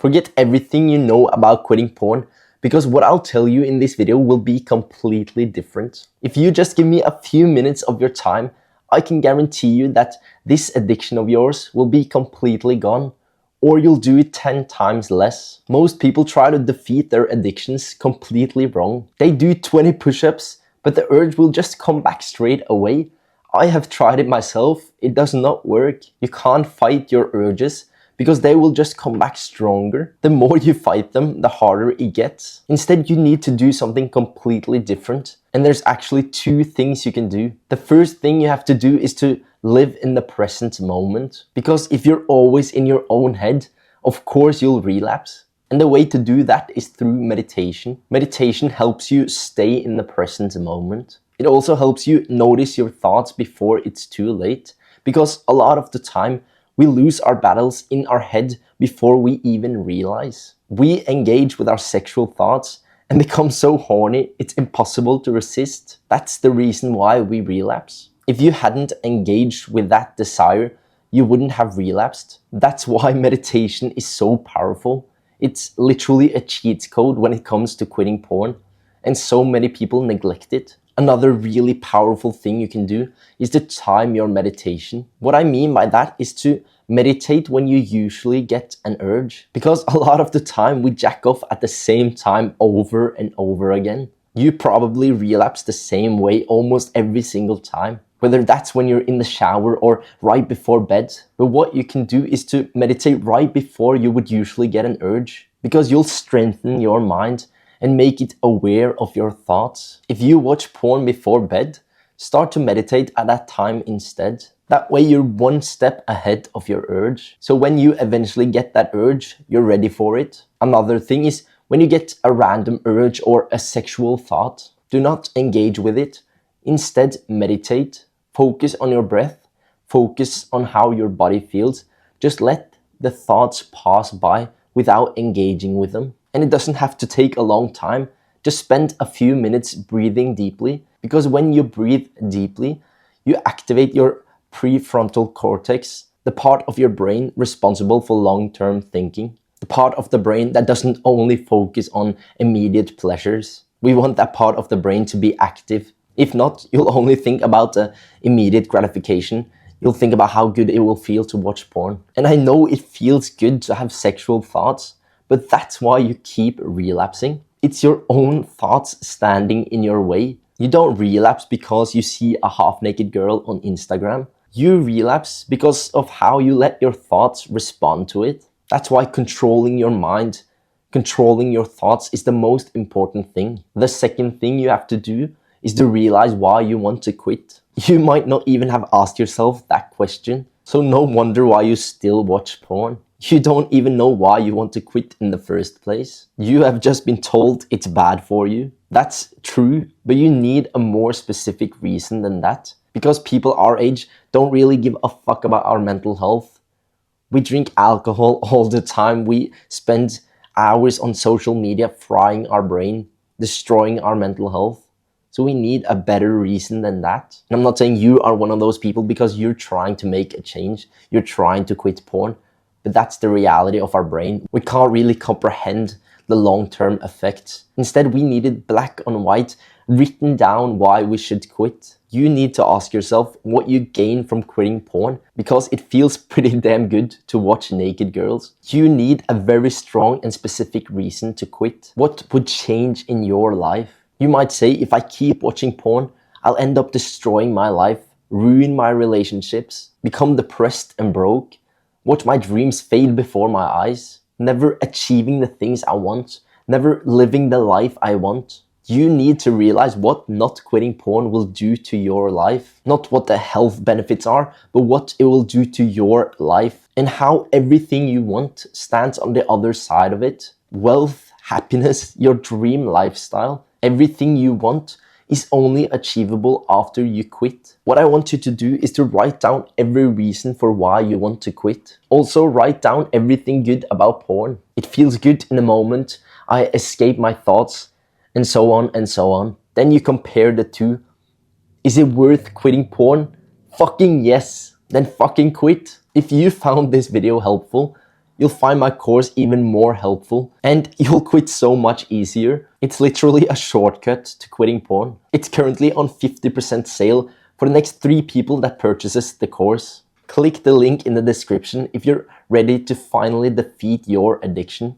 Forget everything you know about quitting porn, because what I'll tell you in this video will be completely different. If you just give me a few minutes of your time, I can guarantee you that this addiction of yours will be completely gone, or you'll do it 10 times less. Most people try to defeat their addictions completely wrong. They do 20 push-ups, but the urge will just come back straight away. I have tried it myself. It does not work. You can't fight your urges because they will just come back stronger. The more you fight them, the harder it gets. Instead, you need to do something completely different. And there's actually two things you can do. The first thing you have to do is to live in the present moment. Because if you're always in your own head, of course you'll relapse. And the way to do that is through meditation. Meditation helps you stay in the present moment. It also helps you notice your thoughts before it's too late. Because a lot of the time, we lose our battles in our head before we even realize. We engage with our sexual thoughts and become so horny, it's impossible to resist. That's the reason why we relapse. If you hadn't engaged with that desire, you wouldn't have relapsed. That's why meditation is so powerful. It's literally a cheat code when it comes to quitting porn, and so many people neglect it. Another really powerful thing you can do is to time your meditation. What I mean by that is to meditate when you usually get an urge. Because a lot of the time we jack off at the same time over and over again. You probably relapse the same way almost every single time. Whether that's when you're in the shower or right before bed. But what you can do is to meditate right before you would usually get an urge. Because you'll strengthen your mind and make it aware of your thoughts. If you watch porn before bed, start to meditate at that time instead. That way you're one step ahead of your urge. So when you eventually get that urge, you're ready for it. Another thing is when you get a random urge or a sexual thought, do not engage with it. Instead, meditate, focus on your breath, focus on how your body feels. Just let the thoughts pass by without engaging with them. And it doesn't have to take a long time. Just spend a few minutes breathing deeply, because when you breathe deeply, you activate your prefrontal cortex, the part of your brain responsible for long-term thinking, the part of the brain that doesn't only focus on immediate pleasures. We want that part of the brain to be active. If not, you'll only think about the immediate gratification. You'll think about how good it will feel to watch porn. And I know it feels good to have sexual thoughts, but that's why you keep relapsing. It's your own thoughts standing in your way. You don't relapse because you see a half-naked girl on Instagram. You relapse because of how you let your thoughts respond to it. That's why controlling your mind, controlling your thoughts is the most important thing. The second thing you have to do is to realize why you want to quit. You might not even have asked yourself that question. So no wonder why you still watch porn. You don't even know why you want to quit in the first place. You have just been told it's bad for you. That's true, but you need a more specific reason than that. Because people our age don't really give a fuck about our mental health. We drink alcohol all the time. We spend hours on social media frying our brain, destroying our mental health. So we need a better reason than that. And I'm not saying you are one of those people because you're trying to make a change. You're trying to quit porn. But that's the reality of our brain. We can't really comprehend the long-term effects. Instead, we needed black on white, written down why we should quit. You need to ask yourself what you gain from quitting porn, because it feels pretty damn good to watch naked girls. You need a very strong and specific reason to quit. What would change in your life? You might say, if I keep watching porn, I'll end up destroying my life, ruin my relationships, become depressed and broke, watch my dreams fade before my eyes, never achieving the things I want, never living the life I want. You need to realize what not quitting porn will do to your life. Not what the health benefits are, but what it will do to your life. And how everything you want stands on the other side of it. Wealth, happiness, your dream lifestyle. Everything you want is only achievable after you quit. What I want you to do is to write down every reason for why you want to quit. Also write down everything good about porn. It feels good in the moment. I escape my thoughts, and so on and so on. Then you compare the two. Is it worth quitting porn? Fucking yes. Then fucking quit. If you found this video helpful, You'll find my course even more helpful, and you'll quit so much easier. It's literally a shortcut to quitting porn. It's currently on 50% sale for the next 3 people that purchases the course. Click the link in the description if you're ready to finally defeat your addiction.